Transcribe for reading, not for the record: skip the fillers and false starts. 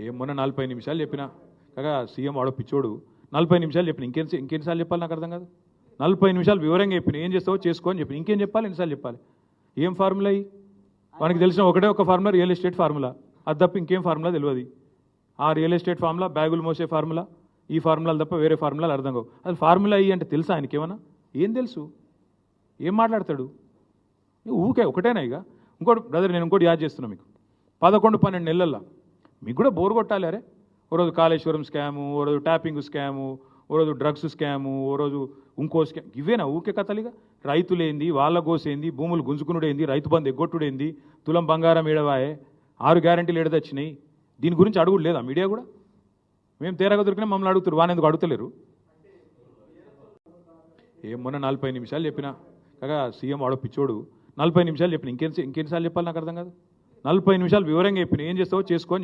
ఏం మొన్న 40 నిమిషాలు చెప్పినా కాగా సీఎం వాడో పిచ్చోడు 40 నిమిషాలు చెప్పిన ఇంకెన్నిసార్లు చెప్పాలి నాకు అర్థం కాదు. 40 నిమిషాలు వివరంగా చెప్పిన ఏం చేస్తావో చేసుకో అని చెప్పిన ఇంకేం చెప్పాలి ఎన్నిసార్లు చెప్పాలి. ఏం ఫార్ములా అయ్యి వానికి తెలిసిన ఒకటే ఒక ఫార్ములా రియల్ ఎస్టేట్ ఫార్ములా, అది తప్ప ఇంకేం ఫార్ములా తెలియదు. ఆ రియల్ ఎస్టేట్ ఫార్ములా బ్యాగులు మోసే ఫార్ములా ఈ ఫార్ములాలు తప్ప వేరే ఫార్ములాలు అర్థం కావు. అది ఫార్ములా అయ్యి అంటే తెలుసా ఆయనకి ఏమన్నా ఏం తెలుసు ఏం మాట్లాడతాడు ఊకే ఒకటేనా. ఇక ఇంకోటి బ్రదర్ నేను ఇంకోటి యాద్ చేస్తున్నా మీకు 11-12 నెలల్లో మీకు కూడా బోర్ కొట్టాలి. అరే ఓ రోజు కాళేశ్వరం స్కాము, ఓ రోజు ట్యాపింగ్ స్కాము, ఓ రోజు డ్రగ్స్ స్కాము, ఓ రోజు ఇంకో స్కామ్, ఇవేనా ఊకే కథలిగా. రైతులేంది వాళ్ళ గోసేంది భూములు గుంజుకునుడేంది రైతు బంధు ఎగ్గొట్టుడేంది తులం బంగారం ఏడవాయే 6 గ్యారెంటీలు ఏడదొచ్చినాయి. దీని గురించి అడుగుడు లేదా మీడియా కూడా. మేము తేరగా దొరికినా మమ్మల్ని అడుగుతారు వాని ఎందుకు అడుగుతలేరు. ఏం మొన్న 40 నిమిషాలు చెప్పినా కాగా సీఎం వాడో పిచ్చోడు 40 నిమిషాలు చెప్పిన ఇంకెన్నిసార్లు చెప్పాలి నాకు అర్థం కాదు. 40 నిమిషాలు వివరంగా చెప్పిన ఏం చేస్తావో చేసుకో అని చెప్పిన.